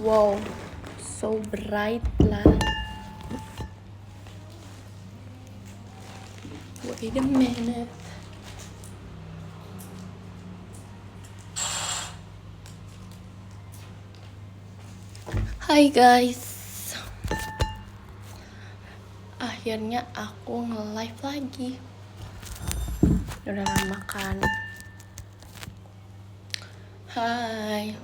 Wow, so bright lah. Wait a minute. Hai guys, akhirnya aku nge-live lagi. Udah lama kan. Hai,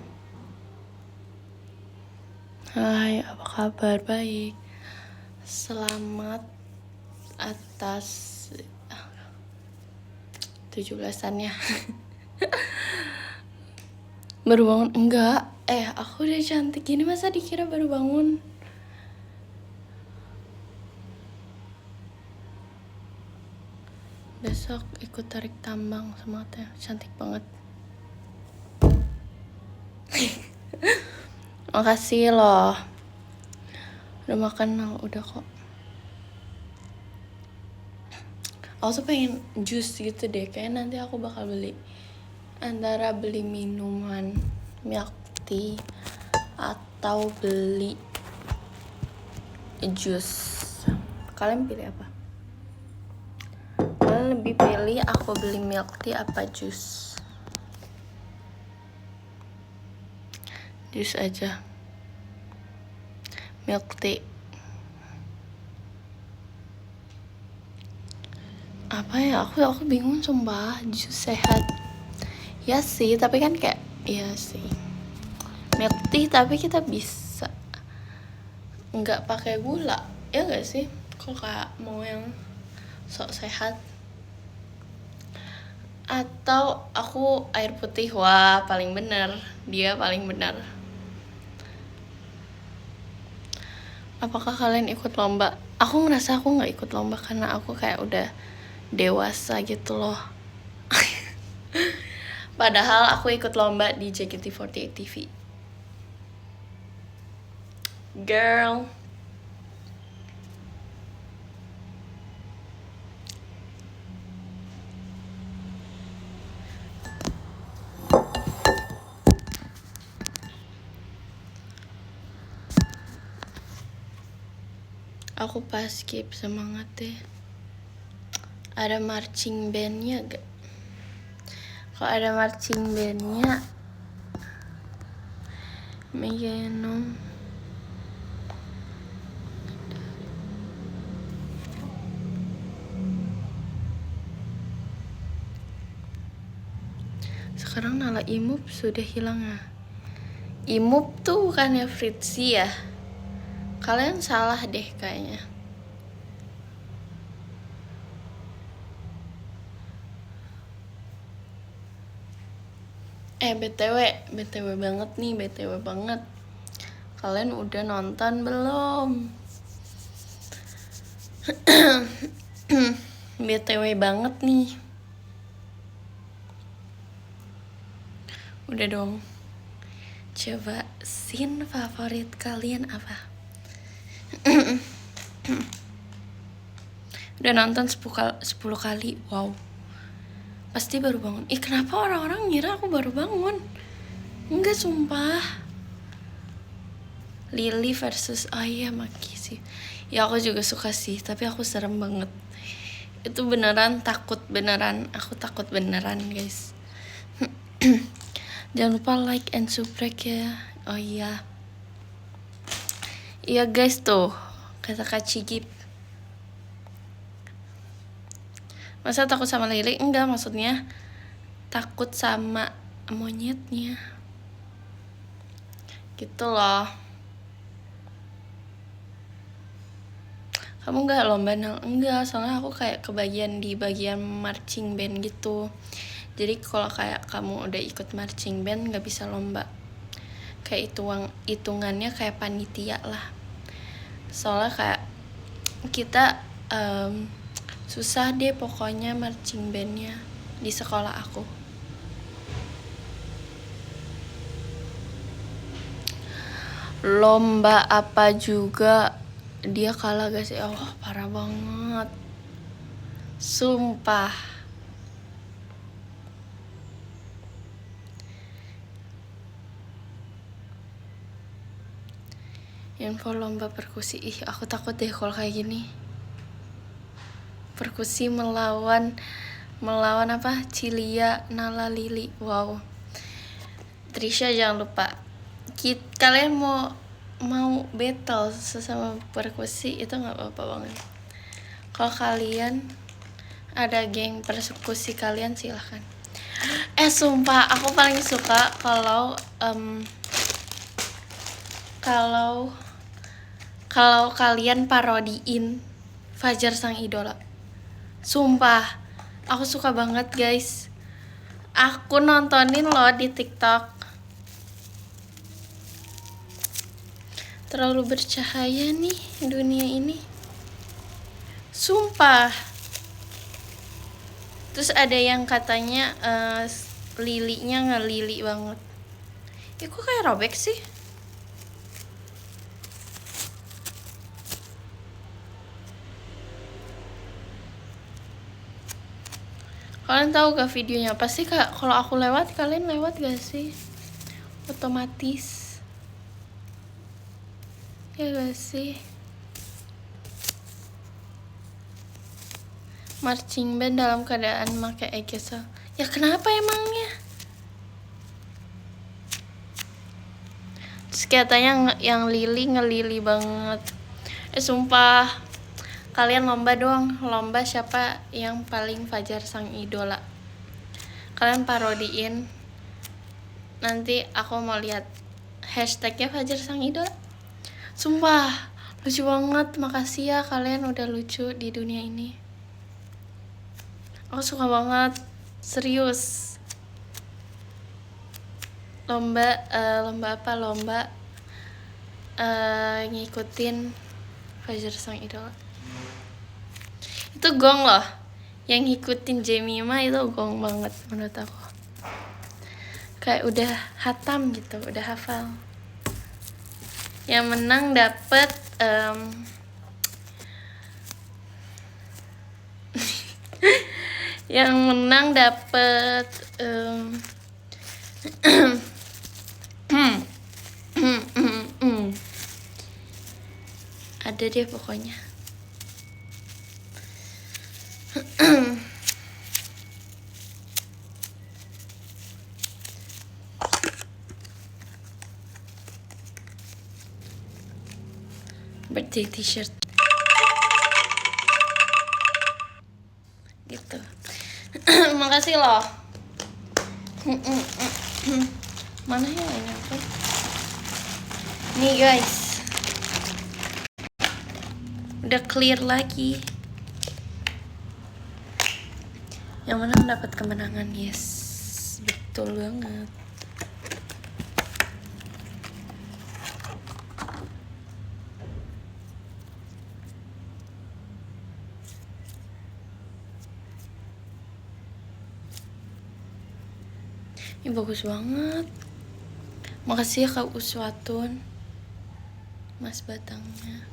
apa kabar? Baik. Selamat atas 17-annya. Baru bangun? Enggak. Aku udah cantik gini masa dikira baru bangun? Besok ikut tarik tambang sama teh, cantik banget. Makasih loh. Udah makan, udah kok. Aku tuh pengen jus gitu deh, kayak nanti aku bakal beli. Antara beli minuman milk tea atau beli jus. Kalian pilih apa? Kalian lebih pilih aku beli milk tea apa jus? Jus aja. Milk tea. Apa ya? Aku bingung sumpah. Jus sehat. Ya sih, tapi kan kayak iya sih. Milk tea tapi kita bisa nggak pakai gula, ya nggak sih? Kok kayak mau yang sok sehat? Atau aku air putih? Wah, paling bener. Dia paling benar. Apakah kalian ikut lomba? Aku ngerasa aku nggak ikut lomba karena aku kayak udah dewasa gitu loh. Padahal aku ikut lomba di JKT48 TV. Girl. Aku pas skip, semangat deh. Ada marching bandnya gak? Kalau ada marching bandnya, Megenom. Sekarang Nala Imup sudah hilang ya. Imup tuh bukannya Fritzi ya? Kalian salah deh kayaknya. BTW banget nih, BTW banget. Kalian udah nonton belum? BTW banget nih. Udah dong. Coba scene favorit kalian apa? Udah nonton 10 kali. Wow. Pasti baru bangun. Kenapa orang-orang ngira aku baru bangun? Enggak, sumpah. Lily versus Aya Maki sih. Ya aku juga suka sih, tapi aku serem banget. Itu beneran takut beneran. Aku takut beneran, guys. Jangan lupa like and subscribe ya. Oh iya. Iya guys tuh, kata Kak Cigip. Masa takut sama Lily? Enggak, maksudnya takut sama monyetnya. Gitu loh. Kamu enggak lomba Nal? Enggak, soalnya aku kayak kebagian di bagian marching band gitu. Jadi kalau kayak kamu udah ikut marching band gak bisa lomba. Kayak hitungannya kayak panitia lah. Soalnya kayak kita susah deh pokoknya marching bandnya di sekolah aku. Lomba apa juga dia kalah guys. Oh parah banget, sumpah. Info lomba perkusi. Ih, aku takut deh kalau kayak gini. Perkusi melawan apa? Cilia Nala Lili. Wow. Trisha jangan lupa. Kalian mau battle sesama perkusi itu nggak apa-apa banget. Kalau kalian ada geng persekusi kalian silahkan. Sumpah aku paling suka kalau kalian parodiin Fajar Sang Idola. Sumpah aku suka banget guys. Aku nontonin loh di TikTok. Terlalu bercahaya nih dunia ini. Sumpah. Terus ada yang katanya lilinya ngelili banget. Kok kayak robek sih? Kalian tahu gak videonya? Pasti kalau aku lewat, kalian lewat gak sih? Otomatis. Ya gak sih? Marching band dalam keadaan pakai egesel. Ya kenapa emangnya? Terus katanya yang Lili ngelili banget. Sumpah. Kalian lomba dong. Lomba siapa yang paling Fajar Sang Idola. Kalian parodiin. Nanti aku mau lihat hashtagnya Fajar Sang Idola. Sumpah lucu banget. Makasih ya kalian udah lucu di dunia ini. Aku suka banget, serius. Lomba apa? Lomba ngikutin Fajar Sang Idola. Itu gong loh. Yang ngikutin Jemima itu gong banget menurut aku. Kayak udah hatam gitu, udah hafal. Yang menang dapet yang menang dapet ada deh pokoknya. Birthday t-shirt gitu. Makasih loh. Mana yang ini apa? Nih guys, udah clear lagi. Yang menang dapat kemenangan. Yes, betul banget. Ini bagus banget. Makasih ya Kak Uswatun, Mas Batangnya.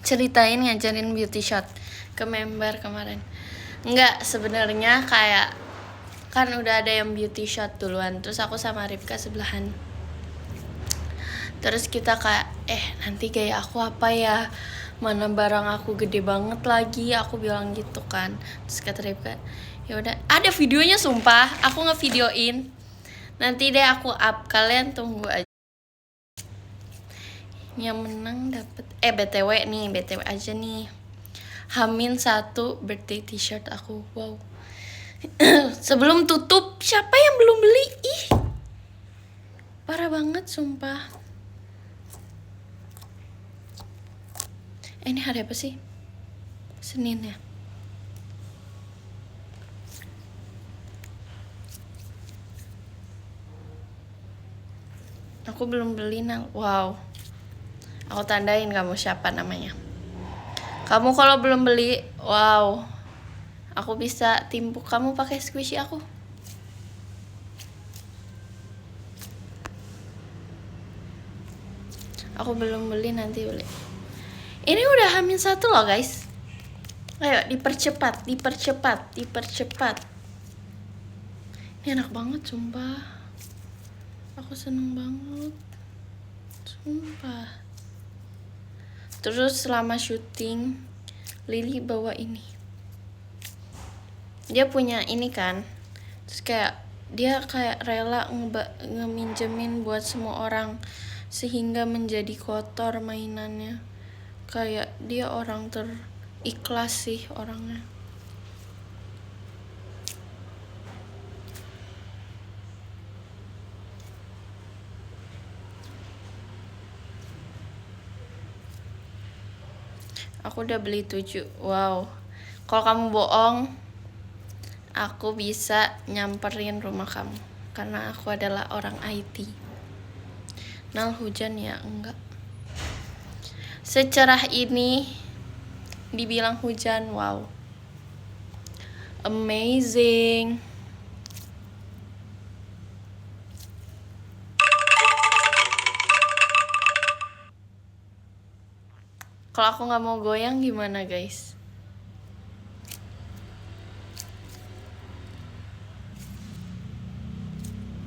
Ceritain ngajarin beauty shot ke member kemarin. Enggak, sebenarnya kayak kan udah ada yang beauty shot duluan. Terus aku sama Ripka sebelahan. Terus kita kayak nanti gaya aku apa ya, mana barang aku gede banget lagi, aku bilang gitu kan. Terus kata Ripka, ya udah, ada videonya sumpah, aku ngevideoin. Nanti deh aku up, kalian tunggu aja. Yang menang dapet BTW aja nih. H-1 birthday t-shirt aku. Wow. Sebelum tutup, siapa yang belum beli? Ih, parah banget sumpah. Ini hari apa sih? Senin ya? Aku belum beli nang. Wow. Aku tandain kamu siapa namanya. Kamu kalau belum beli, wow. Aku bisa timpuk kamu pakai squishy aku. Aku belum beli, nanti beli. Ini udah H-1 loh guys. Ayo dipercepat. Ini enak banget sumpah. Aku seneng banget. Sumpah. Terus selama syuting Lily bawa ini. Dia punya ini kan. Terus kayak dia kayak rela ngeminjemin buat semua orang sehingga menjadi kotor mainannya. Kayak dia orang terikhlas sih orangnya. Aku udah beli 7. Wow. Kalau kamu bohong, aku bisa nyamperin rumah kamu. Karena aku adalah orang IT. Nal, hujan ya? Enggak. Secerah ini dibilang hujan. Wow. Amazing. Kalau aku nggak mau goyang gimana guys?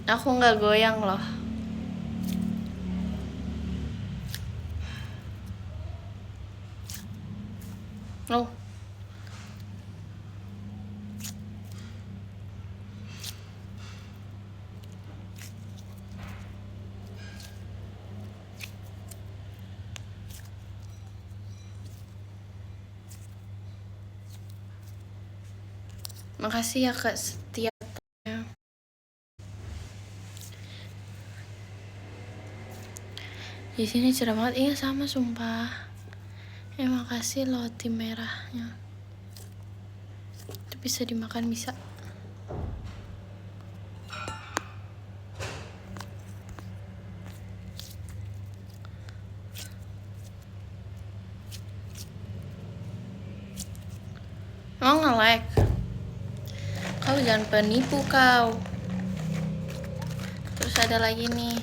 Aku nggak goyang loh. Oh. Makasih ya Kak Setia. Di sini cerah banget. Iya sama sumpah. Makasih loh tim merahnya. Itu bisa dimakan bisa. Emang nge-lag? Kau jangan penipu kau. Terus ada lagi nih.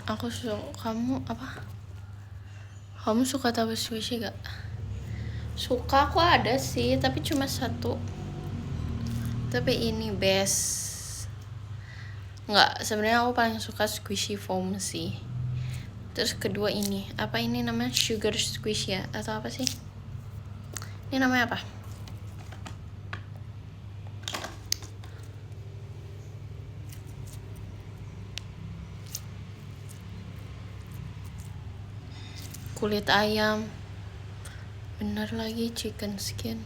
Aku suka kamu apa? Kamu suka tahu squishy gak? Suka aku ada sih, tapi cuma satu. Tapi ini best. Nggak, sebenarnya aku paling suka squishy foam sih. Terus kedua ini, apa ini namanya? Sugar squish ya? Atau apa sih? Ini namanya apa? Kulit ayam. Bener lagi, chicken skin.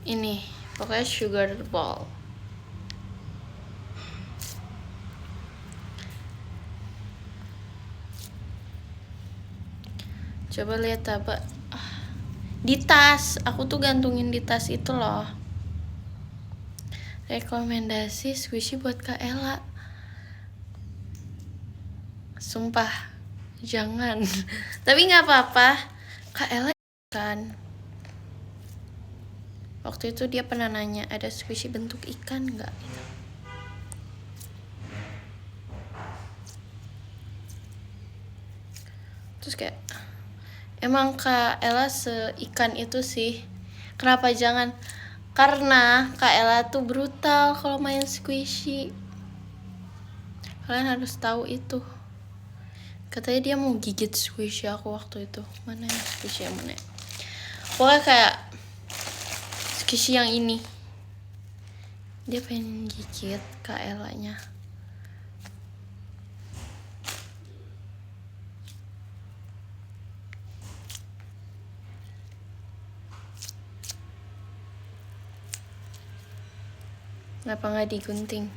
Ini, pokoknya sugar ball. Coba lihat apa? Di tas, aku tuh gantungin di tas itu loh. Rekomendasi squishy buat Kak Ella. Sumpah, jangan. Tapi nggak apa-apa. Kak Ella kan. Waktu itu dia pernah nanya, ada squishy bentuk ikan nggak? Terus kayak, emang Kak Ella seikan itu sih. Kenapa jangan? Karena Kak Ella tuh brutal kalau main squishy. Kalian harus tahu itu. Katanya dia mau gigit squishy aku waktu itu. Mana ya squishy yang mana ya? Pokoknya kayak squishy yang ini. Dia pengen gigit Kak Ella-nya. Kenapa nggak digunting?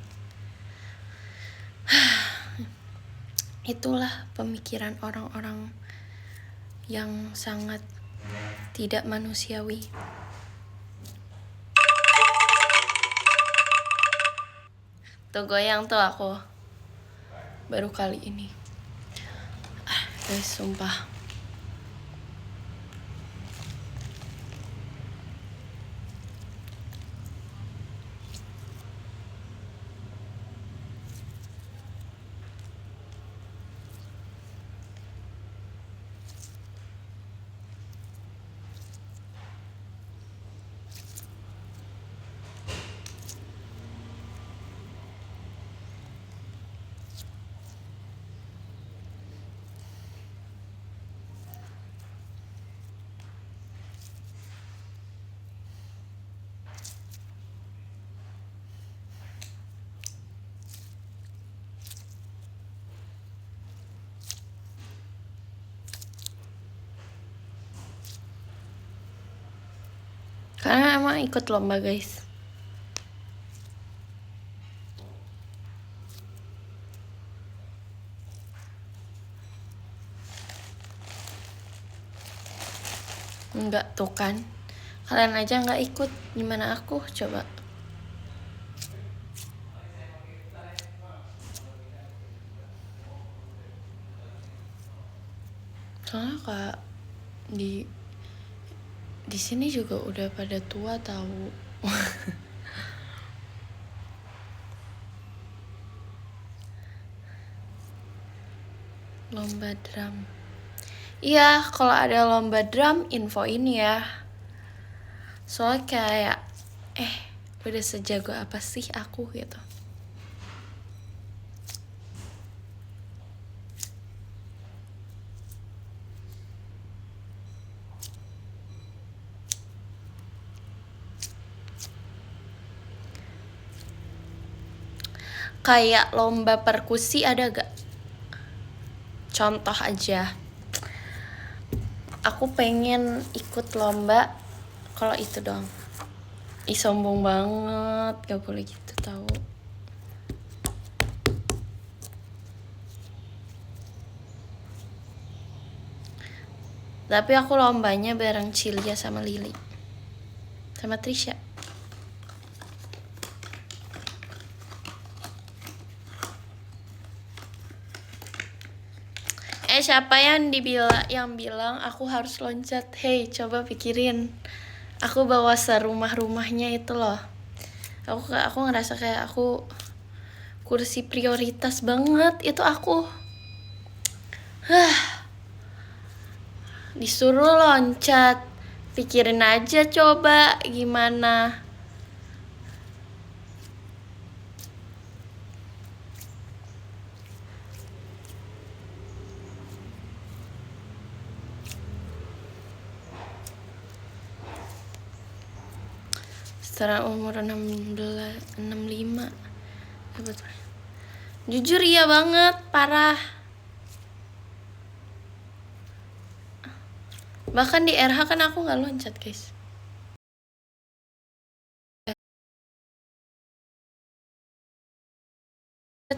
Itulah pemikiran orang-orang yang sangat tidak manusiawi. Tuh goyang tuh aku. Baru kali ini. Guys, sumpah. Karena emang ikut lomba, guys. Enggak, tuh kan. Kalian aja nggak ikut, gimana aku coba? Soalnya kak di sini juga udah pada tua tahu. Lomba drum. Iya, kalau ada lomba drum infoin ya. Soalnya kayak udah sejago apa sih aku gitu. Kayak lomba perkusi ada gak? Contoh aja. Aku pengen ikut lomba kalau itu dong. Ih, sombong banget, gak boleh gitu tahu. Tapi aku lombanya bareng Cilia sama Lili sama Trisha. Siapa yang bilang aku harus loncat? Hey, coba pikirin. Aku bawa serumah-rumahnya itu loh. Aku ngerasa kayak aku kursi prioritas banget itu aku. Disuruh loncat. Pikirin aja coba gimana. Setelah umur 65. Jujur iya banget, parah. Bahkan di RH kan aku gak loncat, guys.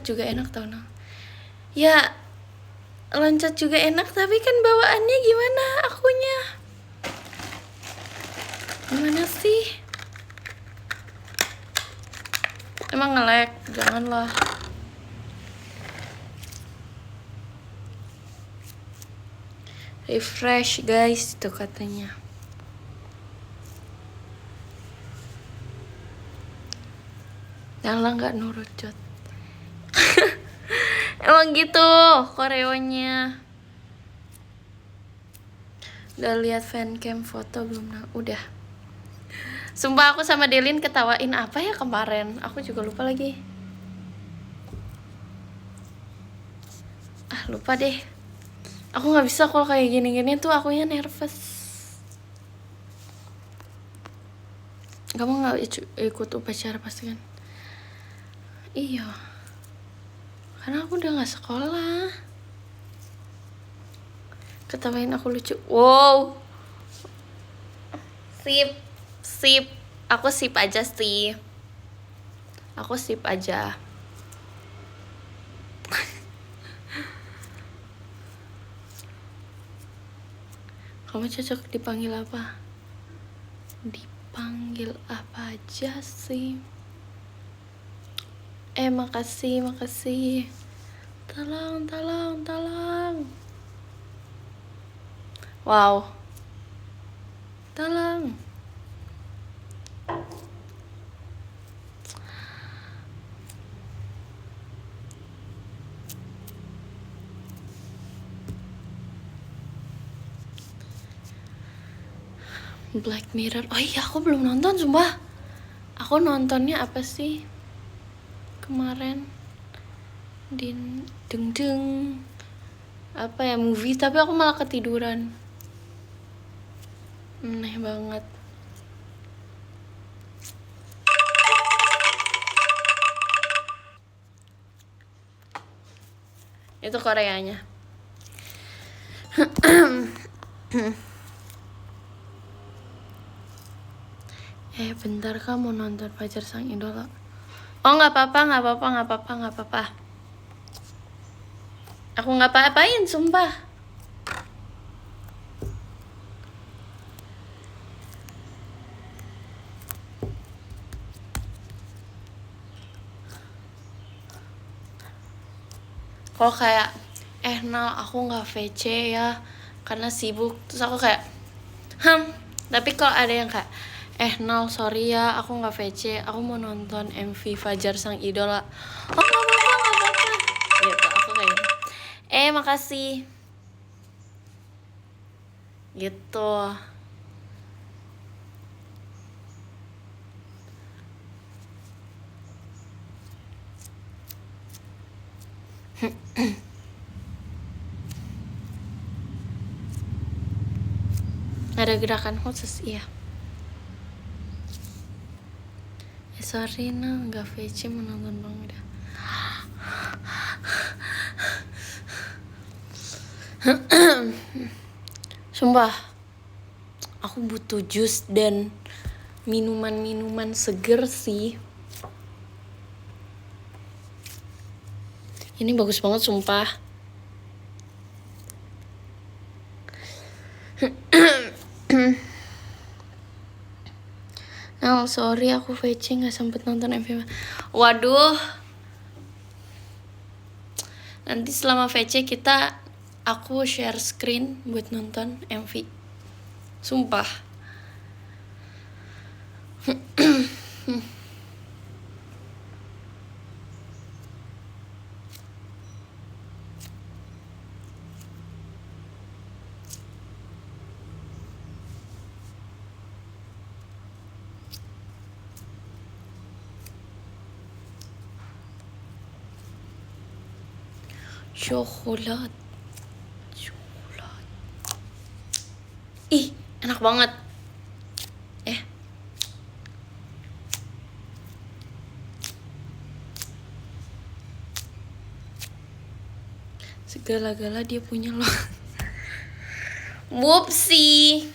Juga enak tau no. Ya, loncat juga enak, tapi kan bawaannya gimana akunya? Gimana sih? Emang nge-lag? Janganlah. Refresh guys, itu katanya. Nyala nggak nurut Jot. Emang gitu koreonya. Udah lihat fancam foto belum? Udah. Sumpah aku sama Delin ketawain apa ya kemarin. Aku juga lupa lagi. Lupa deh. Aku nggak bisa kalau kayak gini-gini tuh akunya nervous. Kamu nggak ikut upacara pasti kan? Iya. Karena aku udah nggak sekolah. Ketawain aku lucu. Wow. Sip. Aku sip aja sih. Aku sip aja. Kamu cocok dipanggil apa? Dipanggil apa aja sih? Makasih. Tolong. Wow. Tolong. Black Mirror. Oh iya, aku belum nonton sumpah. Aku nontonnya apa sih kemarin? Deng apa ya, movie, tapi aku malah ketiduran. Aneh banget. Itu Koreanya. Bentar, kamu nonton Fajar Sang Idola. Oh, nggak apa-apa. Aku nggak apa-apain, sumpah. Kalau kayak Nal, aku nggak VC ya karena sibuk, terus aku kayak tapi kalau ada yang kayak Nal, sorry ya, aku nggak VC, aku mau nonton MV Fajar Sang Idola. Oh, nggak apa-apa gitu. Aku kayak makasih gitu. Ada gerakan khusus, iya. Sorry Nal, nggak VC, menonton Bang Ida. Sumpah, aku butuh jus dan minuman seger sih. Ini bagus banget sumpah. Nah, sorry aku VC nggak sempet nonton MV. Waduh. Nanti selama VC aku share screen buat nonton MV. Sumpah. Coklat. Ih, enak banget. Segala-gala dia punya loh. Whoopsie.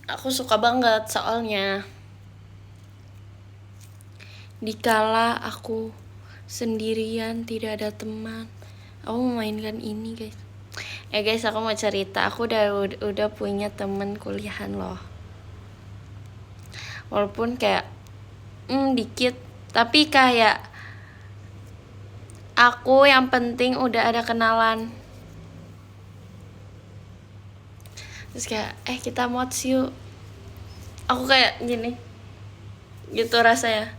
Aku suka banget soalnya. Dikala aku sendirian, tidak ada teman, aku memainkan ini, guys. Guys, aku mau cerita. Aku udah punya temen kuliahan loh. Walaupun kayak dikit, tapi kayak aku yang penting udah ada kenalan. Terus kayak kita mods yuk. Aku kayak gini gitu rasanya.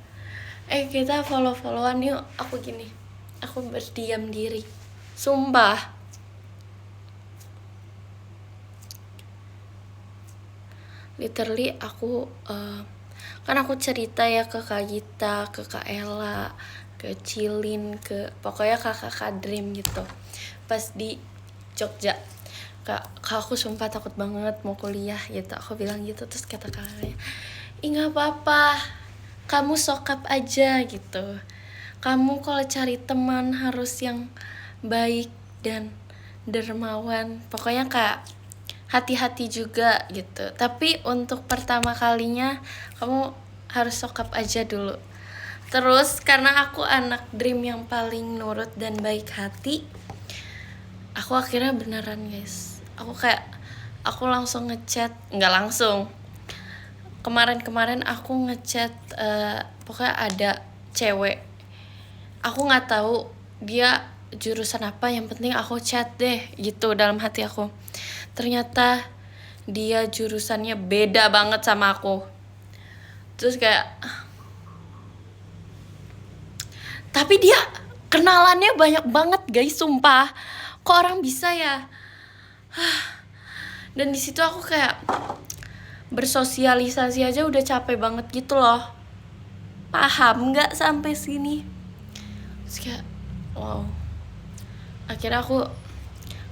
Kita follow-followan yuk. Aku gini. Aku berdiam diri. Sumpah. Literally aku kan aku cerita ya ke Kak Gita, ke Kak Ella, ke Cilin, pokoknya kakak Dream gitu. Pas di Jogja, Kak, aku sumpah takut banget mau kuliah gitu. Aku bilang gitu, terus kata kakaknya, nggak apa-apa, kamu sokap aja gitu. Kamu kalau cari teman harus yang baik dan dermawan. Pokoknya Kak, hati-hati juga gitu. Tapi untuk pertama kalinya kamu harus sokap aja dulu. Terus karena aku anak Dream yang paling nurut dan baik hati, aku akhirnya beneran, guys. Aku langsung ngechat, nggak langsung. Kemarin aku ngechat, pokoknya ada cewek aku nggak tahu dia jurusan apa, yang penting aku chat deh gitu dalam hati aku. Ternyata dia jurusannya beda banget sama aku. Terus kayak, tapi dia kenalannya banyak banget guys, sumpah. Kok orang bisa ya? Dan di situ aku kayak bersosialisasi aja udah capek banget gitu loh. Paham nggak sampai sini? Terus kayak, wow. Akhirnya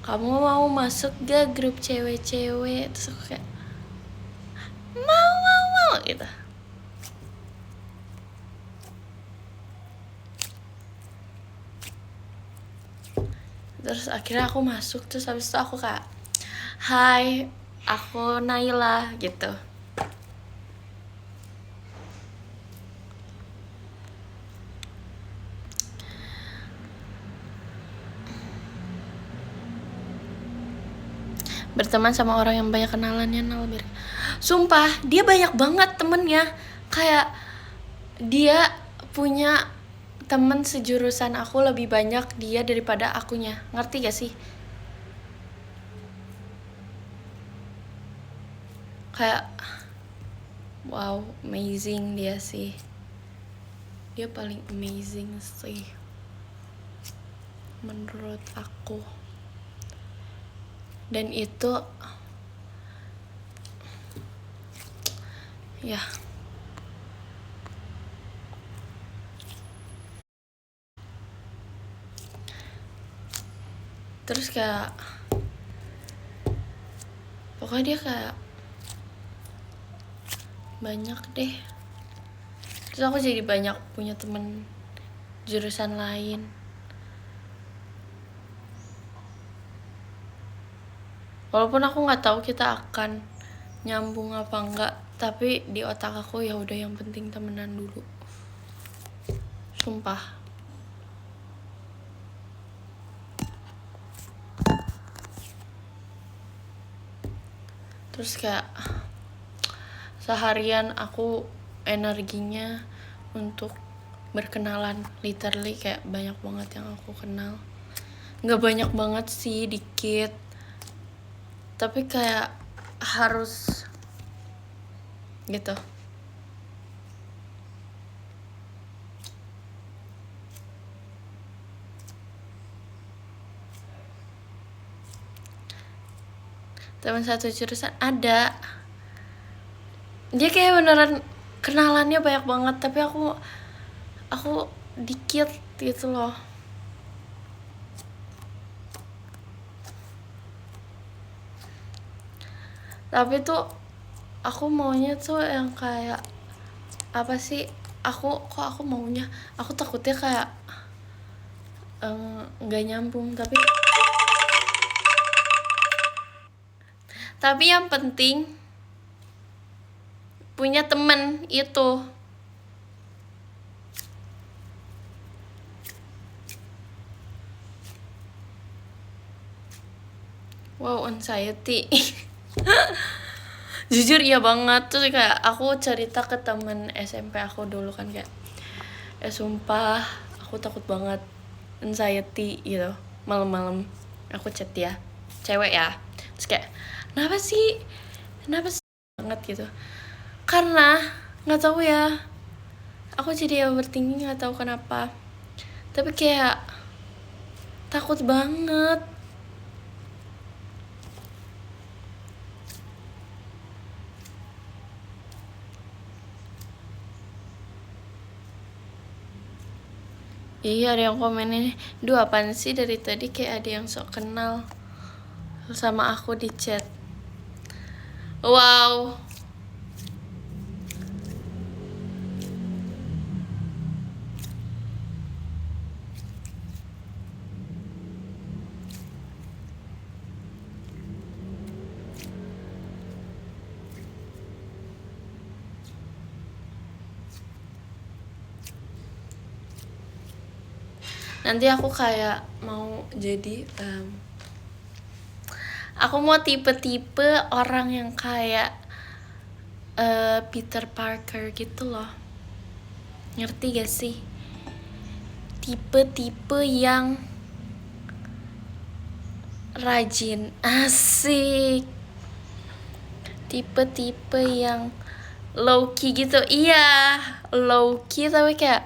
kamu mau masuk gak grup cewek-cewek? Terus aku kayak, mau gitu. Terus akhirnya aku masuk, terus habis itu aku kayak, hai, aku Naila gitu. Berteman sama orang yang banyak kenalannya Nalbir. Sumpah, dia banyak banget temennya. Kayak dia punya temen sejurusan aku lebih banyak dia daripada akunya. Ngerti gak sih? Kayak wow, amazing dia sih. Dia paling amazing sih menurut aku. Dan itu ya, terus kayak pokoknya dia kayak banyak deh. Terus aku jadi banyak punya temen jurusan lain. Walaupun aku nggak tahu kita akan nyambung apa enggak, tapi di otak aku ya udah, yang penting temenan dulu. Sumpah. Terus kayak seharian aku energinya untuk berkenalan, literally kayak banyak banget yang aku kenal. Nggak banyak banget sih, dikit, tapi kayak harus gitu. Teman satu jurusan ada, dia kayak beneran kenalannya banyak banget, tapi aku dikit gitu loh. Tapi tuh aku maunya tuh yang kayak apa sih, aku maunya, aku takutnya kayak nggak nyambung, tapi yang penting punya temen itu. Wow, anxiety. Jujur iya banget. Tuh kayak aku cerita ke temen SMP aku dulu kan, kayak sumpah aku takut banget, anxiety gitu. Malam-malam aku chat dia, cewek ya, terus kayak kenapa sih banget gitu. Karena nggak tahu ya, aku jadi overthinking, nggak tahu kenapa, tapi kayak takut banget. Iya, ada yang komen ini, duh apaan sih dari tadi kayak ada yang sok kenal sama aku di chat. Wow. Nanti aku kayak mau jadi aku mau tipe-tipe orang yang kayak Peter Parker gitu loh. Ngerti gak sih? tipe-tipe yang rajin. Asik. Tipe-tipe yang low key gitu. Iya, low key tapi kayak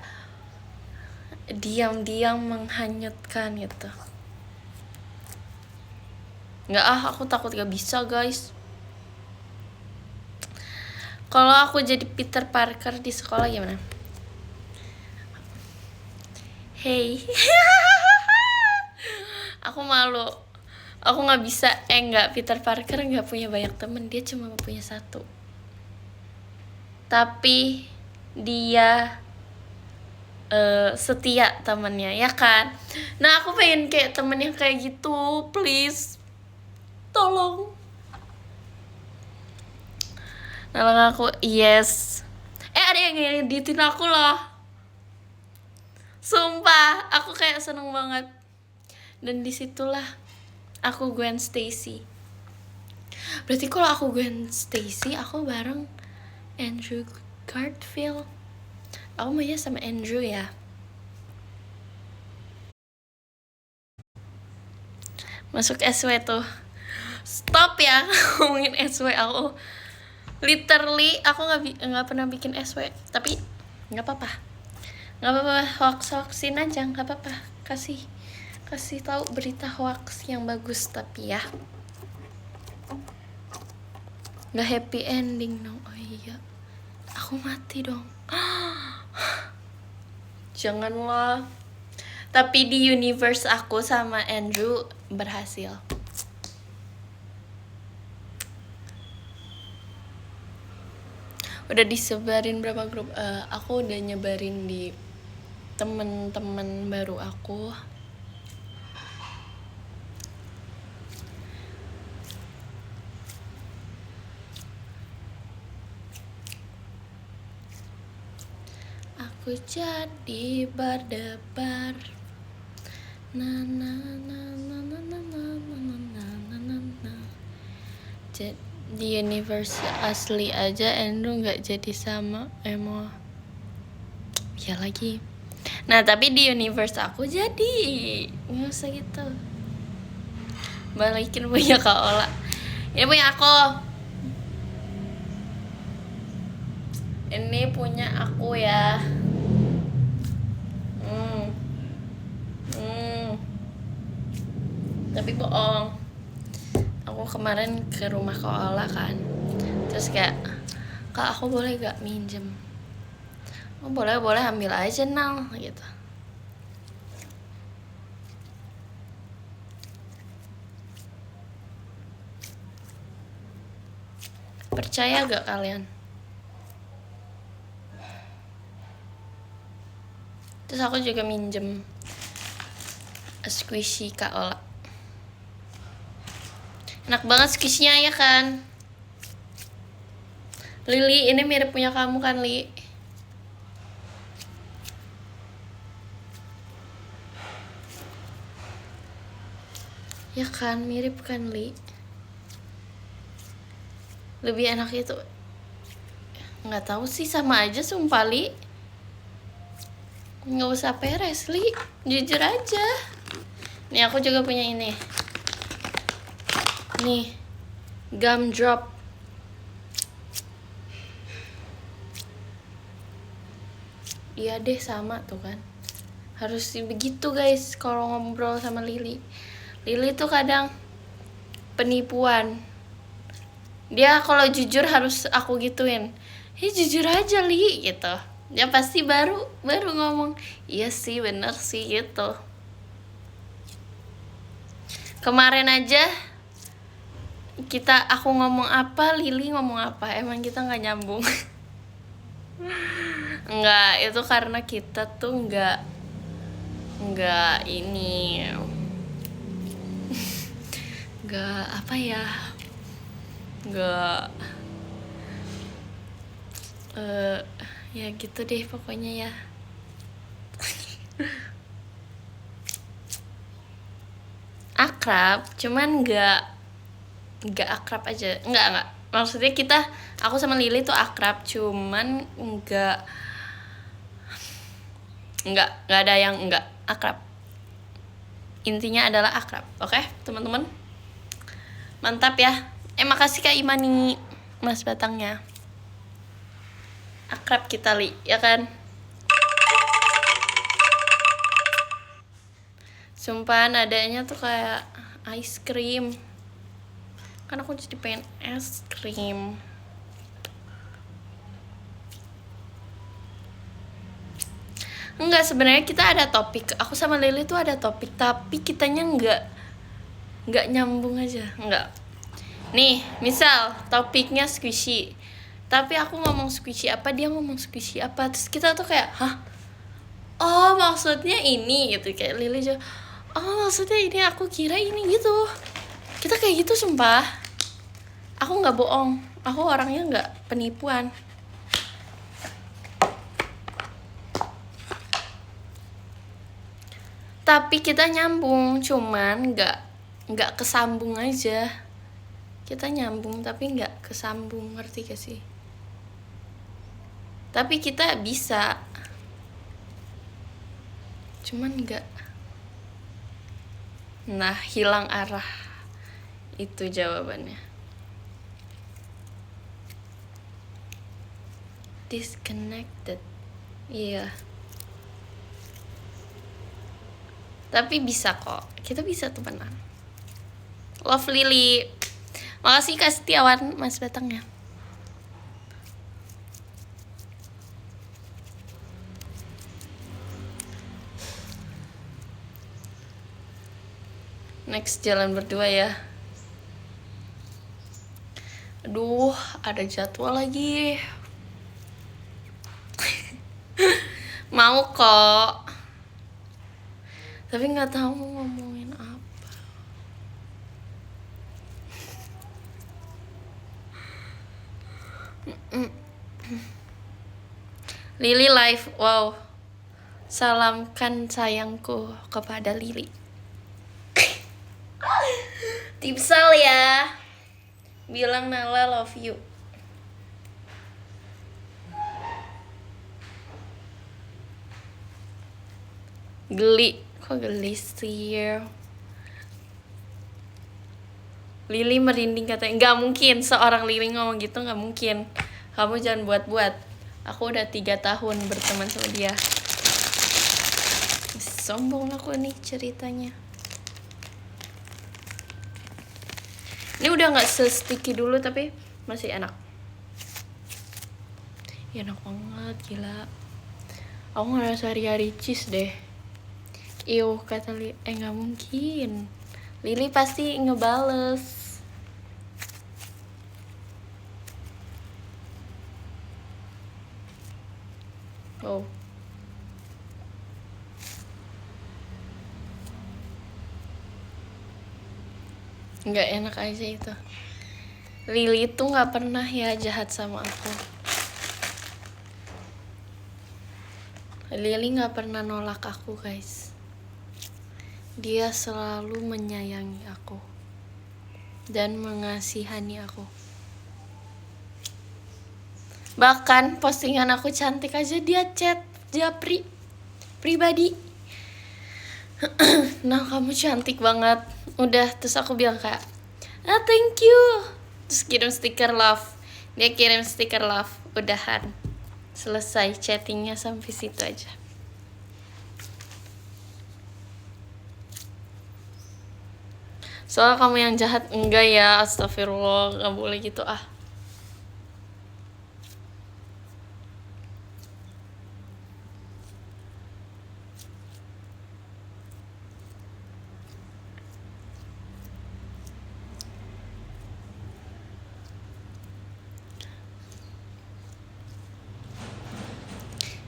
diam-diam menghanyutkan gitu. Nggak aku takut gak bisa guys. Kalau aku jadi Peter Parker di sekolah gimana? Hey. Aku malu. Aku nggak bisa. Nggak, Peter Parker nggak punya banyak temen. Dia cuma punya satu. Tapi dia setia temennya, ya kan? Nah, aku pengen kayak temen yang kayak gitu, please. Tolong. Nolong aku, yes. Ada yang ngeditin aku loh. Sumpah, aku kayak seneng banget. Dan disitulah aku Gwen Stacy. Berarti kalau aku Gwen Stacy, aku bareng Andrew Garfield. Aku maunya sama Andrew ya. Masuk SW tuh. Stop ya ngomongin SW aku. Literally aku nggak pernah bikin SW, tapi nggak apa-apa. Nggak apa-apa, hoaxin aja, nggak apa-apa. Kasih tahu berita hoax yang bagus, tapi ya nggak happy ending dong. Oh iya, aku mati dong. Janganlah. Tapi di universe aku sama Andrew berhasil. Udah disebarin berapa grup? Aku udah nyebarin di temen-temen baru aku. Aku jadi berdebar. Na na na na na na na na na na na. Di universe asli aja Andrew nggak jadi sama Emo. Ya lagi. Nah tapi di universe aku jadi. Nggak usah gitu. Balikin punya Kak Ola. Ini punya aku. Ini punya aku ya. Tapi bohong. Aku kemarin ke rumah Kak Ola kan. Terus kayak, Kak aku boleh gak minjem? Oh boleh ambil aja Nal gitu. Percaya gak kalian? Terus aku juga minjem squishy Kak Ola. Enak banget squishy-nya ya kan? Lili, ini mirip punya kamu kan, Li? Ya kan, mirip kan, Li? Lebih enak itu. Nggak tahu sih, sama aja sumpah, Li. Nggak usah peres, Li. Jujur aja. Nih, aku juga punya ini. Nih, gumdrop. Iya deh, sama tuh kan. Harus begitu guys kalau ngobrol sama Lili. Lili tuh kadang penipuan. Dia kalau jujur harus aku gituin. Jujur aja Li gitu. Dia pasti baru ngomong, iya sih bener sih gitu. Kemarin aja aku ngomong apa, Lili ngomong apa, emang kita nggak nyambung. Enggak, itu karena kita tuh enggak ini enggak apa ya, enggak ya gitu deh pokoknya ya. Akrab, cuman enggak akrab aja, enggak maksudnya aku sama Lili tuh akrab, cuman enggak ada yang enggak akrab. Intinya adalah akrab. Oke, teman-teman? Mantap ya. Makasih Kak Imani, Mas Batangnya. Akrab kita, Li, ya kan? Sumpah nadanya tuh kayak ice cream. Kan aku jadi pengen es krim. Enggak, sebenarnya kita ada topik. Aku sama Lily tuh ada topik, tapi kitanya enggak nyambung aja. Enggak. Nih, misal topiknya squishy. Tapi aku ngomong squishy apa, dia ngomong squishy apa. Terus kita tuh kayak, hah? Oh, maksudnya ini gitu. Kayak Lily juga, oh maksudnya ini, aku kira ini gitu. Kita kayak gitu sumpah. Aku nggak bohong. Aku orangnya nggak penipuan. Tapi kita nyambung, cuman nggak kesambung aja. Kita nyambung tapi nggak kesambung, ngerti gak sih? Tapi kita bisa, cuman nggak. Nah, hilang arah. Itu jawabannya. Disconnected. Iya. Tapi bisa kok. Kita bisa temenan. Love Lily. Makasih Kak Setiawan, Mas Batangnya. Next jalan berdua ya. Aduh, ada jadwal lagi. Mau kok. Tapi nggak tahu mau ngomongin apa. Lily live, wow. Salamkan sayangku kepada Lily. Tipsal ya. Bilang Nala love you. Geli, kok gelisir. Lily merinding katanya. Nggak mungkin seorang Lily ngomong gitu, nggak mungkin. Kamu jangan buat-buat. Aku udah 3 tahun berteman sama dia. Sombong aku nih ceritanya. Ini udah nggak se-sticky dulu tapi masih enak. Ya, enak banget, gila. Aku ngerasa hari-hari cheese deh. Iuh, kata Lily, nggak mungkin. Lily pasti ngebales. Oh. Nggak enak aja itu. Lily itu nggak pernah ya jahat sama aku. Lily nggak pernah nolak aku, guys. Dia selalu menyayangi aku dan mengasihani aku. Bahkan postingan aku cantik aja dia chat, dia pribadi. Nah, kamu cantik banget. Udah, terus aku bilang kayak, thank you. Terus kirim stiker love. Dia kirim stiker love. Udahan. Selesai chattingnya sampai situ aja. Soalnya kamu yang jahat. Enggak ya, astagfirullah, gak boleh gitu ah.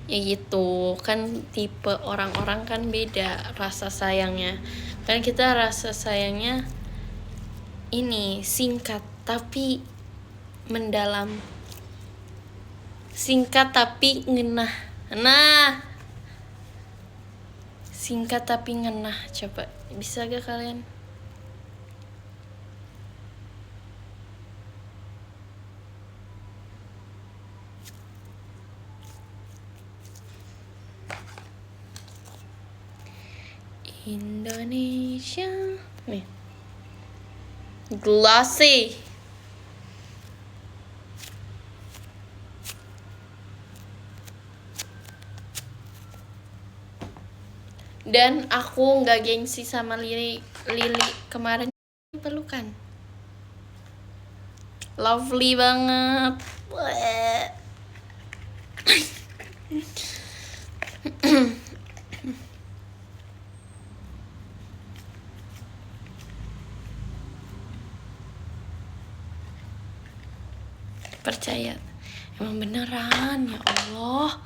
Ya gitu, kan tipe orang-orang kan beda rasa sayangnya. Kan kita rasa sayangnya ini singkat tapi mendalam. Singkat tapi ngenah. Nah, singkat tapi ngenah. Coba, bisa gak kalian? Indonesia nih glossy. Dan aku nggak gengsi sama Lili kemarin pelukan. Lovely banget. Percaya, emang beneran ya Allah.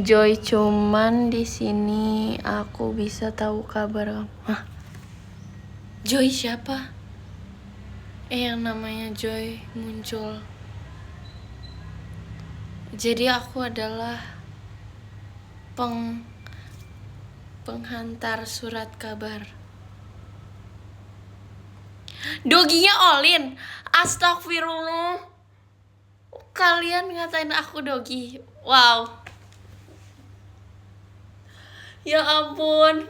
Joy, cuman di sini aku bisa tahu kabar. Hah? Joy siapa? Yang namanya Joy muncul. Jadi aku adalah penghantar surat kabar. Doginya Olin. Astagfirullah. Kalian ngatain aku dogi. Wow. Ya ampun.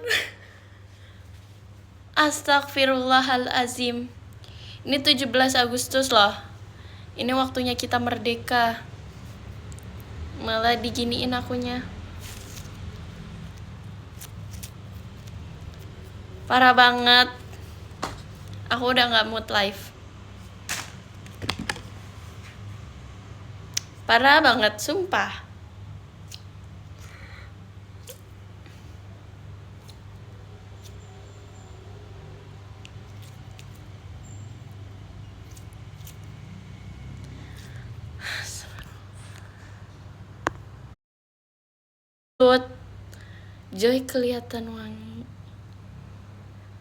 Astagfirullahalazim. Ini 17 Agustus loh. Ini waktunya kita merdeka. Malah diginiin akunya. Parah banget. Aku udah gak mood live. Parah banget, sumpah. Joy kelihatan wangi.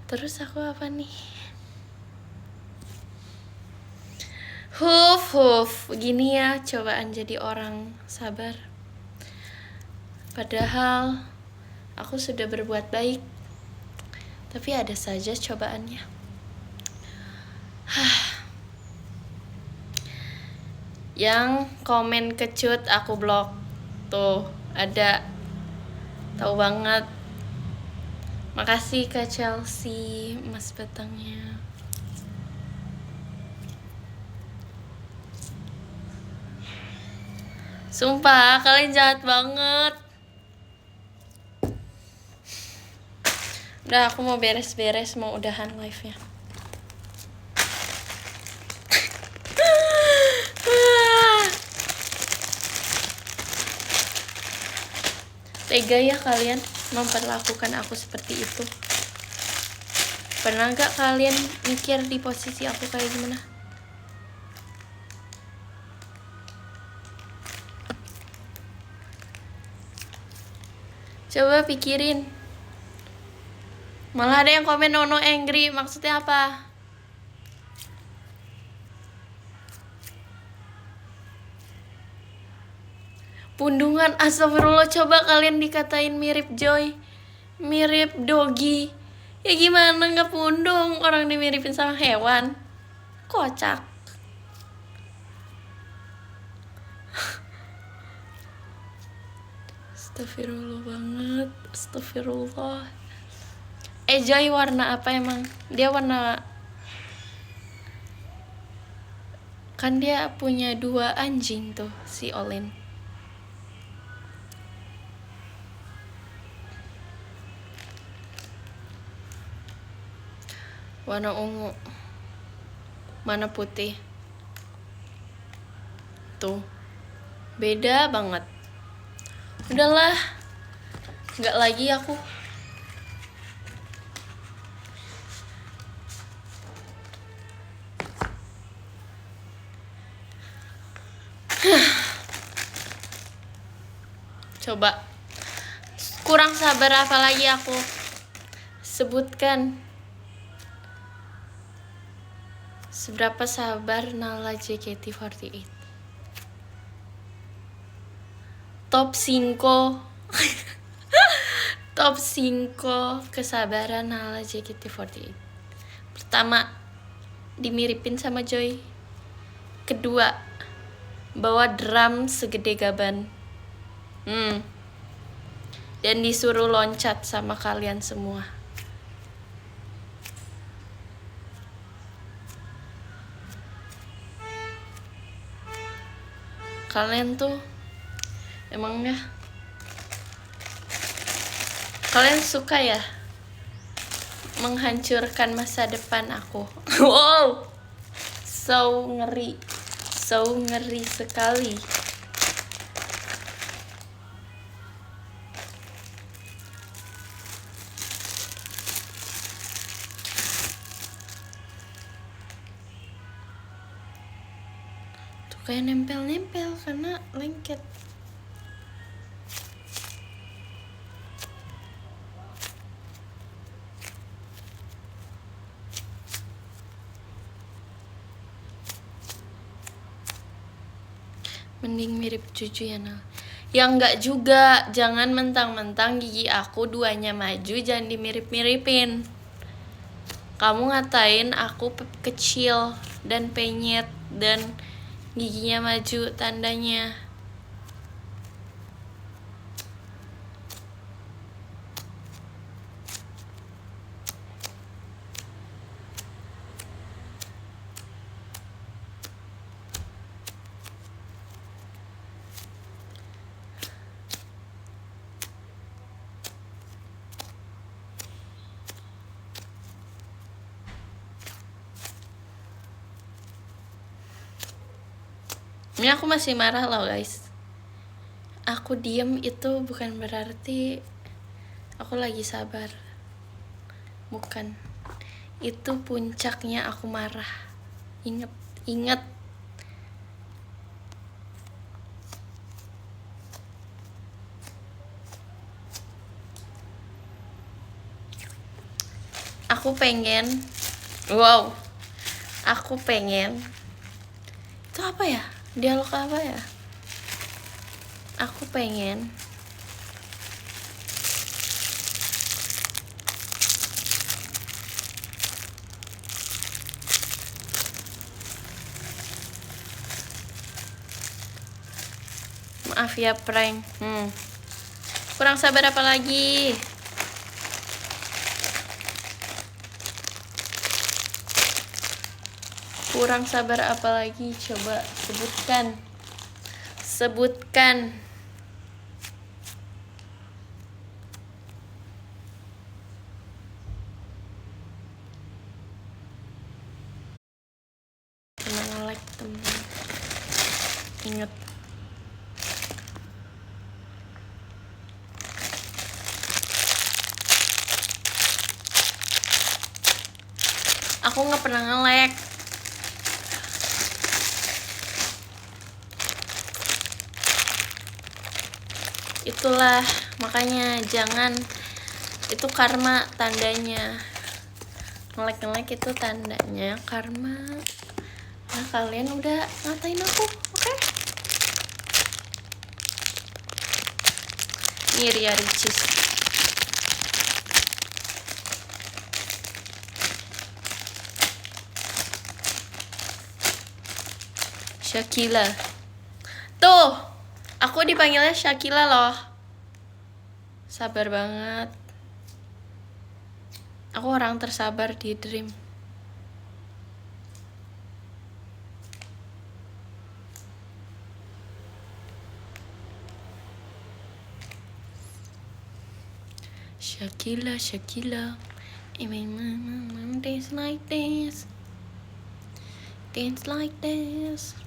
Terus aku apa nih? Gini ya cobaan jadi orang sabar. Padahal aku sudah berbuat baik, tapi ada saja cobaannya. Yang komen kecut aku blok. Tuh, ada. Tahu banget. Makasih Kak Chelsea, Mas Batangnya. Sumpah, kalian jahat banget. Udah, aku mau beres-beres, mau udahan live-nya. Tega ya kalian memperlakukan aku seperti itu. Pernah gak kalian mikir di posisi aku kayak gimana? Coba pikirin. Malah ada yang komen Nono angry, maksudnya apa? Pundungan, astagfirullah, coba kalian dikatain mirip Joy, mirip Dogi. Ya gimana nggak pundung, orang dimiripin sama hewan. Kocak. Astagfirullah banget, astagfirullah. Joy warna apa emang? Dia warna... Kan dia punya 2 anjing tuh, si Olin. Warna ungu. Mana putih? Tuh. Beda banget. Udahlah. Nggak lagi aku. Coba. Kurang sabar apa lagi aku? Sebutkan. Seberapa sabar Nala JKT48? top 5 top 5 kesabaran ala JKT48. Pertama, dimiripin sama Joy. Kedua, bawa drum segede gaban. Dan disuruh loncat sama kalian semua. Kalian tuh emangnya kalian suka ya menghancurkan masa depan aku. Wow, so ngeri sekali. Tuh kayak nempel-nempel karena lengket. Mending mirip Juju ya, Nal. Ya enggak juga, jangan mentang-mentang gigi aku duanya maju, jangan dimirip-miripin. Kamu ngatain aku kecil dan penyet dan giginya maju tandanya. Ini aku masih marah loh guys. Aku diem itu bukan berarti aku lagi sabar. Bukan. Itu puncaknya aku marah. Ingat. Aku pengen itu apa ya? Dialog apa ya? Aku pengen maaf ya prank. Kurang sabar apa lagi? Kurang sabar apa lagi? Coba sebutkan. Nge-like temen. Ingat. Aku nggak pernah nge-like. Itulah makanya jangan, itu karma tandanya. Nge-like itu tandanya karma. Nah, kalian udah ngatain aku, oke? Ini Ria Ricis. Shakila. Tuh, aku dipanggilnya Shakila loh. Sabar banget. Aku orang tersabar di Dream. Shakila. Dance like this. Dance like this.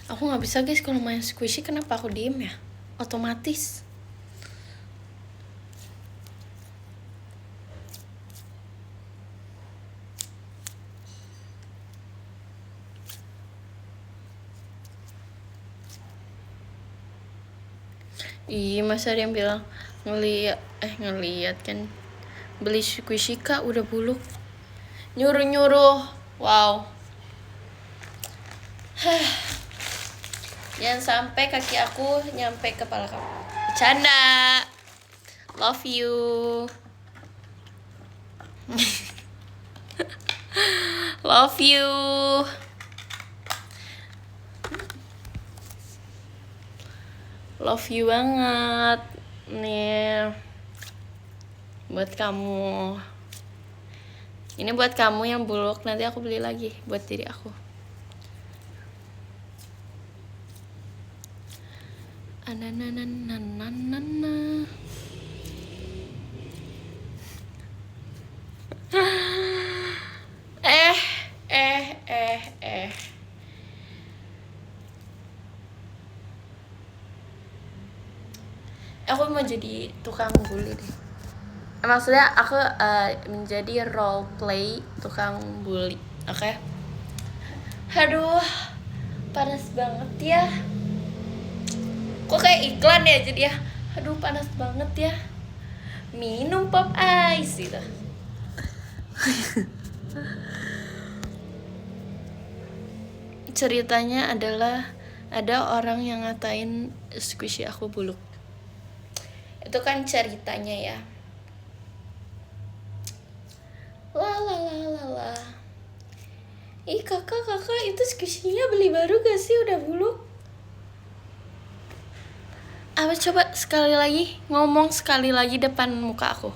Aku nggak bisa guys kalau main squishy. Kenapa aku diem ya? Otomatis. Ih, masa dia yang bilang ngeliat kan beli squishy kak udah buluk. Nyuruh. Wow. Jangan sampai kaki aku nyampe kepala kamu. Bercanda. Love you. Love you. Love you banget. Nih. Buat kamu. Ini buat kamu yang buluk. Nanti aku beli lagi buat diri aku. Anananananana. Aku mau jadi tukang bully deh. Maksudnya aku menjadi role play tukang bully. Oke? Aduh, panas banget ya. Kok kayak iklan ya jadi ya. Aduh, panas banget ya. Minum pop ice gitu. Ceritanya adalah ada orang yang ngatain squishy aku buluk. Itu kan ceritanya ya. La. Ih kakak itu squishy-nya beli baru gak sih, udah buluk? Apa coba sekali lagi ngomong sekali lagi depan muka aku.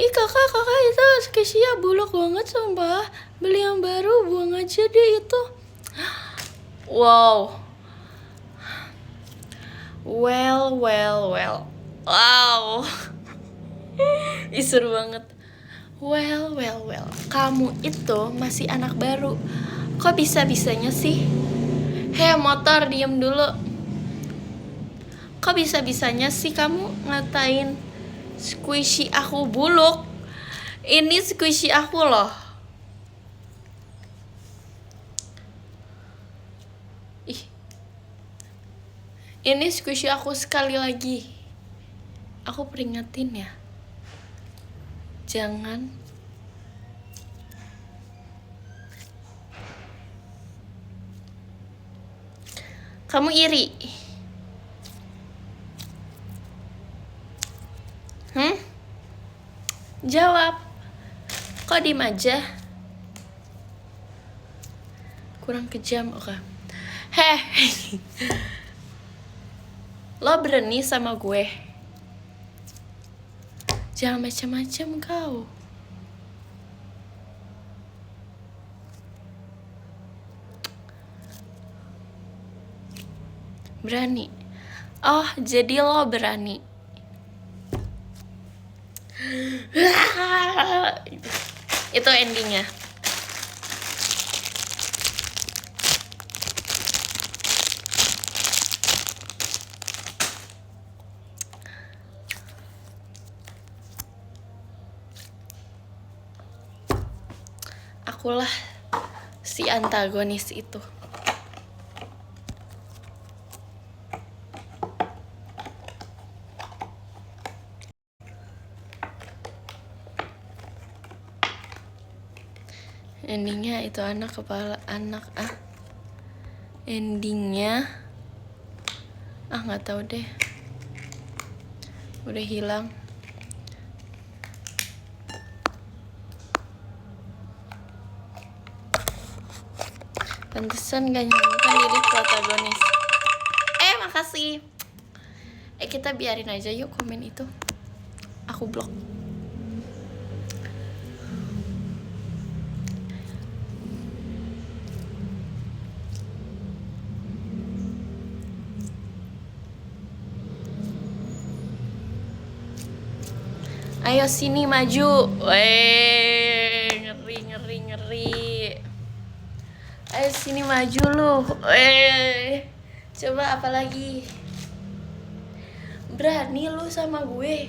Ih kakak itu squishy-nya buluk banget sumpah. Beli yang baru, buang aja deh itu. Wow. Well. Wow. Ih seru banget. Well. Kamu itu masih anak baru. Kok bisa-bisanya sih? Hei motor, diem dulu. Kok bisa-bisanya sih kamu ngatain squishy aku buluk? Ini squishy aku loh. Ih. Ini squishy aku sekali lagi. Aku peringatin ya. Jangan kamu iri. Jawab. Kok diem aja? Kurang kejam, oke. Heh. Lo berani sama gue. Jangan macam-macam kau. Berani. Oh, jadi lo berani. Itu endingnya. Akulah si antagonis itu. Endingnya itu endingnya nggak tahu deh, udah hilang. Pantesan gak nyanyikan diri protagonis. Makasih. Kita biarin aja yuk komen itu. Aku blok. Ayo sini maju. Ngeri. Ayo Ayo sini maju lu. Coba apa lagi? Berani lu sama gue.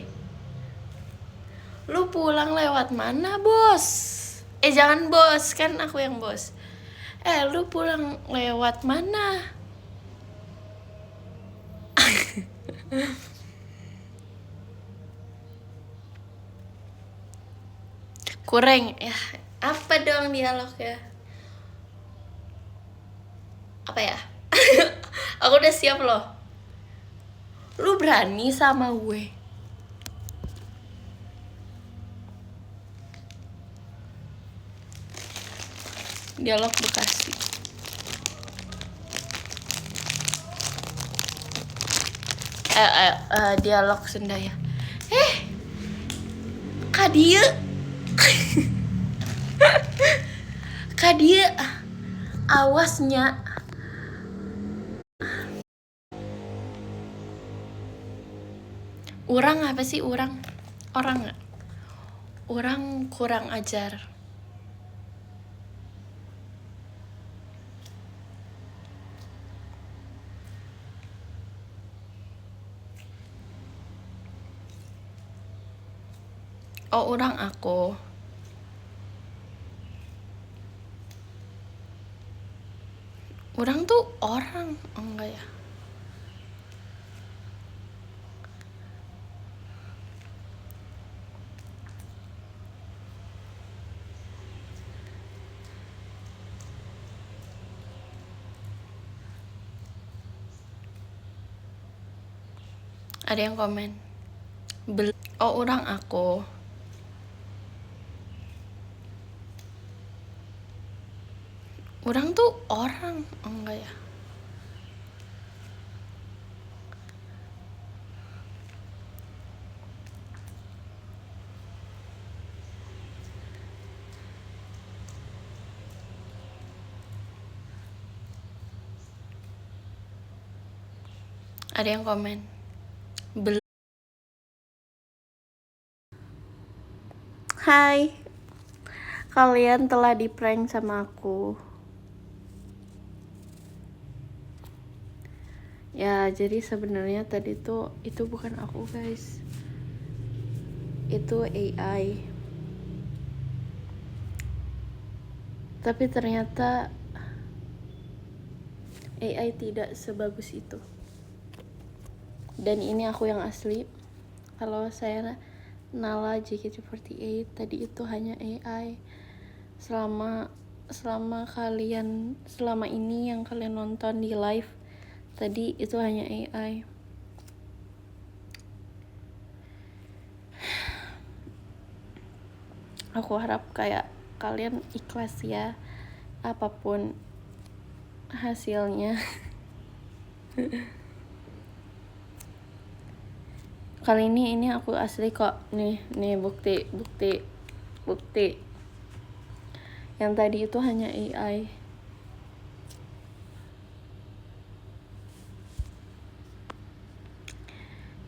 Lu pulang lewat mana, Bos? Jangan bos, kan aku yang bos. Lu pulang lewat mana? Kurang ya. Apa dong dialognya? Apa ya? Aku udah siap loh. Lu berani sama gue. Dialog Bekasi. Dialog Sunda ya. Kadia. Kadia. Awasnya. Urang apa sih urang? Orang nggak? Urang kurang ajar. Oh, urang aku. Urang tuh orang, enggak ya? Ada yang komen. Oh, urang aku. Urang tuh orang, enggak ya? Ada yang komen. Hai. Kalian telah di-prank sama aku. Ya, jadi sebenarnya tadi tuh itu bukan aku, guys. Itu AI. Tapi ternyata AI tidak sebagus itu. Dan ini aku yang asli. Kalau saya Nala JKT48 tadi itu hanya AI. Selama ini yang kalian nonton di live tadi itu hanya AI. Aku harap kayak kalian ikhlas ya, apapun hasilnya. Kali ini aku asli kok. Nih bukti. Yang tadi itu hanya AI.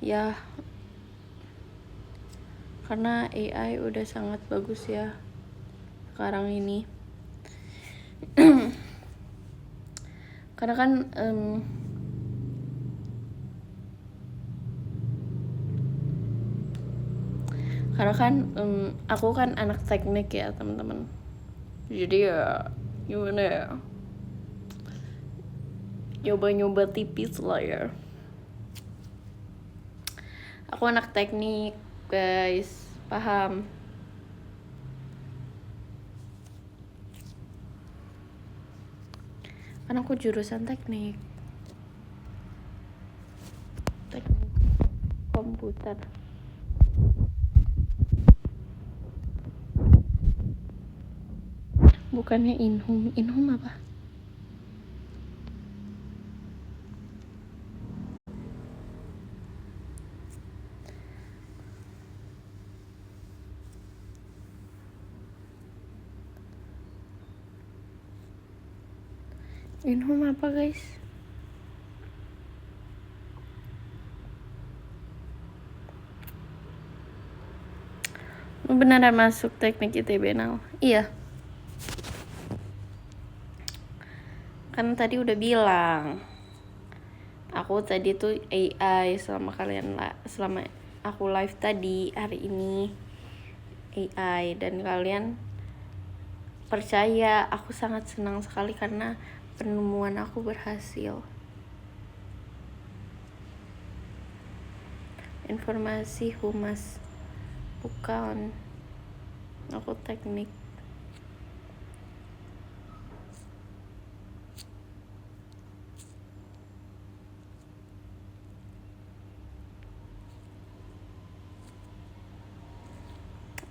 Ya, karena AI udah sangat bagus ya sekarang ini. Karena kan aku kan anak teknik ya teman-teman. Jadi ya gimana ya, nyoba tipis lah ya. Aku anak teknik, guys, paham? Kan aku jurusan teknik komputer. Bukannya Inhum apa? Inhum apa, guys? Lu beneran masuk teknik ITB now? Iya. Kan tadi udah bilang, aku tadi tuh AI selama aku live tadi hari ini AI, dan kalian percaya. Aku sangat senang sekali karena penemuan aku berhasil. Informasi humas, bukan aku teknik.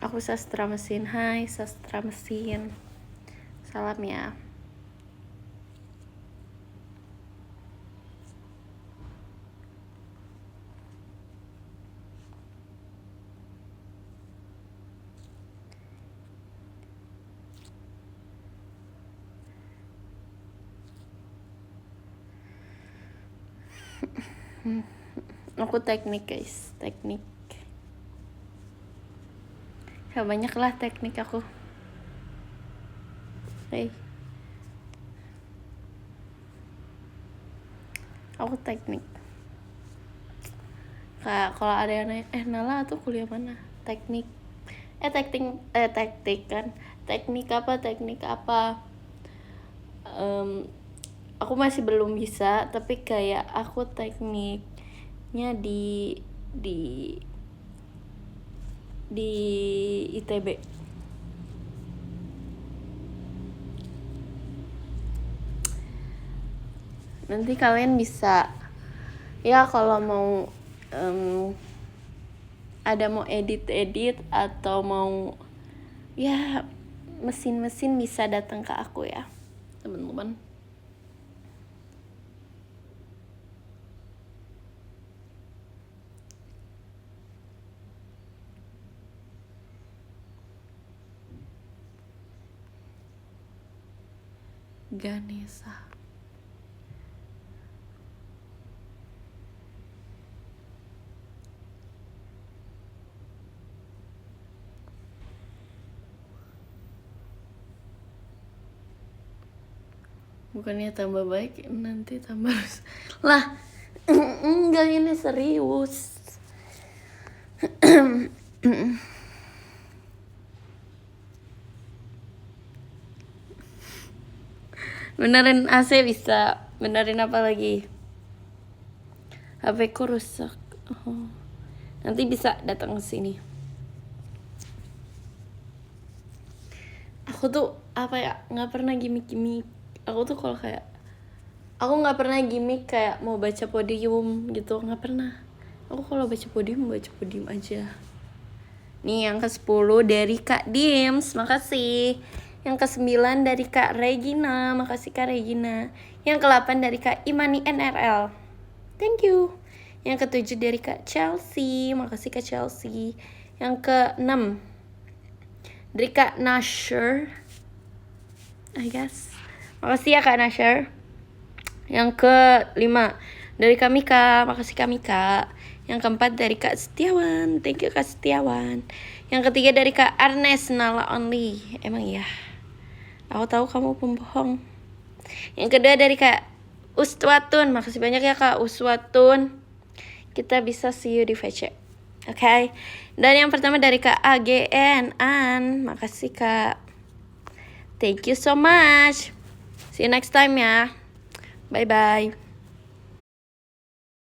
Aku sastra mesin. Hai sastra mesin, salam ya. Aku teknik guys, teknik. Ya banyak lah teknik aku. Hey, aku teknik. Kayak kalau ada yang nanya, Nala tuh kuliah mana? Teknik. Teknik kan. Teknik apa? Aku masih belum bisa, tapi kayak aku tekniknya di ITB. Nanti kalian bisa ya kalau mau ada mau edit atau mau ya mesin bisa datang ke aku ya teman-teman. Ganesha. Bukannya tambah baik, nanti tambah lah. Enggak, ini serius. Benerin AC bisa, benerin apa lagi? HP ku rusak. Nanti bisa datang ke sini. Aku tuh apa ya, nggak pernah gimmick. Aku tuh kalau kayak aku nggak pernah gimmick kayak mau baca podium gitu, nggak pernah. Aku kalau baca podium aja. Nih yang ke-10 dari Kak Dims, makasih. Yang ke-9 dari Kak Regina, makasih Kak Regina. Yang ke-8 dari Kak Imani NRL, thank you. Yang ke-7 dari Kak Chelsea, makasih Kak Chelsea. Yang ke-6 dari Kak Nasher, I guess, makasih ya Kak Nasher. Yang ke-5 dari Kak Mika, makasih Kak Mika. Yang ke-4 dari Kak Setiawan, thank you Kak Setiawan. Yang ke-3 dari Kak Arnes Nala Only, emang ya, aku tahu kamu pembohong. Yang kedua dari Kak Uswatun, makasih banyak ya Kak Uswatun. Kita bisa see you di VC, okay? Dan yang pertama dari Kak AGN An, makasih Kak, thank you so much. See you next time ya, bye bye.